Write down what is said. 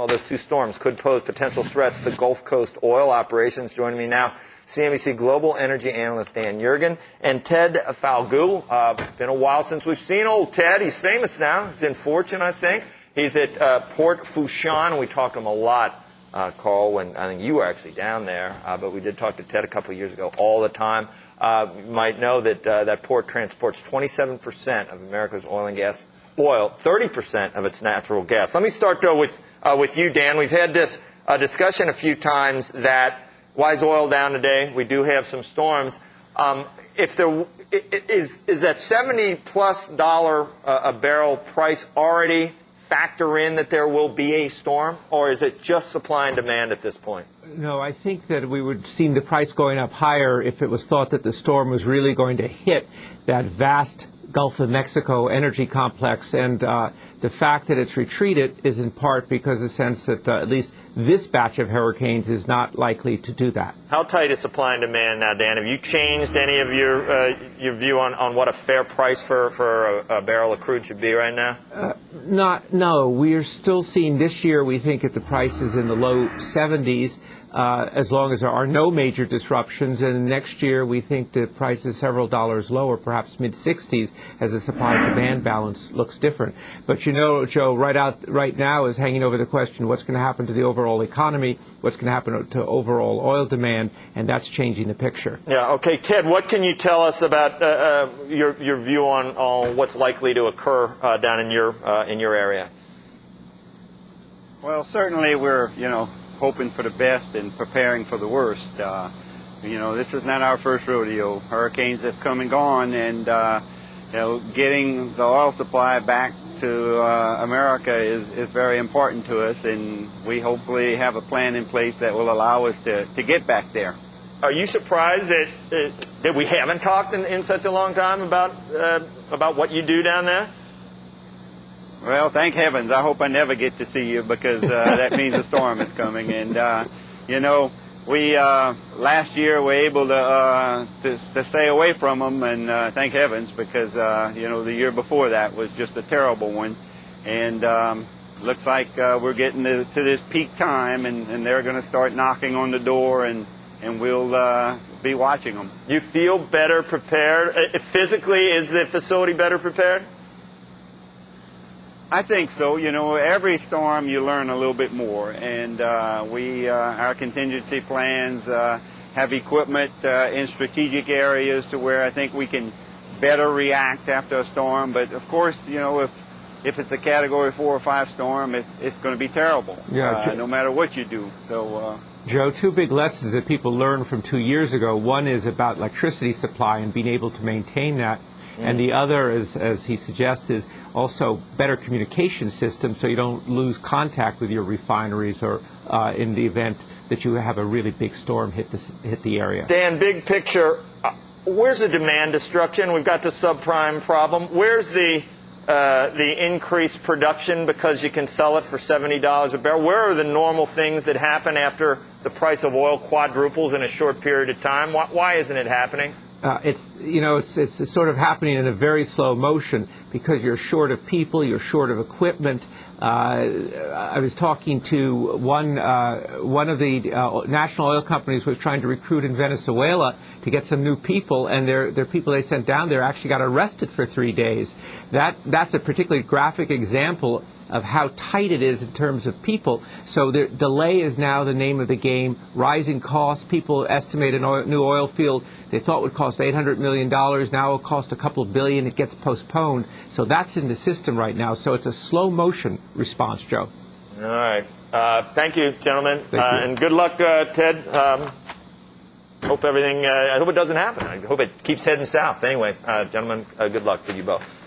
Well, those two storms could pose potential threats to Gulf Coast oil operations. Joining me now, CNBC global energy analyst Dan Yergin and Ted Falgout. Been a while since we've seen old Ted. He's famous now. He's in Fourchon, I think. He's at Port Fourchon. We talked to him a lot, Carl, when I think you were actually down there. But we did talk to Ted a couple of years ago all the time. You might know that that port transports 27% of America's oil and gas. 30% of its natural gas. Let me start, though, with you, Dan. We've had this discussion a few times that why is oil down today? We do have some storms. If there is that $70+ a barrel price already factor in that there will be a storm, or is it just supply and demand at this point? No, I think that we would see the price going up higher if it was thought that the storm was really going to hit that vast Gulf of Mexico energy complex, and the fact that it's retreated is in part because of the sense that at least this batch of hurricanes is not likely to do that. How tight is supply and demand now, Dan? Have you changed any of your view on what a fair price for a barrel of crude should be right now? No. We are still seeing this year, we think, that the price is in the low 70s. As long as there are no major disruptions. And next year, we think the price is several dollars lower, perhaps mid-60s, as the supply-demand balance looks different. But you know, Joe, right now is hanging over the question, what's going to happen to the overall economy, what's going to happen to overall oil demand, and that's changing the picture. Yeah, okay. Ted, what can you tell us about your view on what's likely to occur down in your area? Well, certainly we're, hoping for the best and preparing for the worst. This is not our first rodeo. Hurricanes have come and gone, and getting the oil supply back to America is very important to us, and we hopefully have a plan in place that will allow us to get back there. Are you surprised that we haven't talked in such a long time about what you do down there? Well, thank heavens. I hope I never get to see you, because that means a storm is coming. And, we last year were able to stay away from them, and thank heavens, because, the year before that was just a terrible one. And looks like we're getting to this peak time, and they're going to start knocking on the door, and we'll be watching them. You feel better prepared? Physically, is the facility better prepared? I think so. Every storm you learn a little bit more, and our contingency plans have equipment in strategic areas to where I think we can better react after a storm. But of course, if it's a Category 4 or 5 storm, it's going to be terrible. Yeah, no matter what you do. So. Joe, two big lessons that people learned from 2 years ago. One is about electricity supply and being able to maintain that. And the other, as he suggests, is also better communication systems so you don't lose contact with your refineries or in the event that you have a really big storm hit the area. Dan, big picture, where's the demand destruction? We've got the subprime problem. Where's the increased production because you can sell it for $70 a barrel? Where are the normal things that happen after the price of oil quadruples in a short period of time? Why isn't it happening? It's sort of happening in a very slow motion because you're short of people, you're short of equipment. I was talking to one of the national oil companies was trying to recruit in Venezuela to get some new people, and their people they sent down there actually got arrested for 3 days. That's a particularly graphic example of how tight it is in terms of people. So the delay is now the name of the game. Rising costs. People estimate a new oil field they thought would cost $800 million. Now it'll cost a couple of billion. It gets postponed. So that's in the system right now. So it's a slow motion response, Joe. All right. Thank you, gentlemen. Thank you. And good luck, Ted. Hope everything, I hope it doesn't happen. I hope it keeps heading south. Anyway, gentlemen, good luck to you both.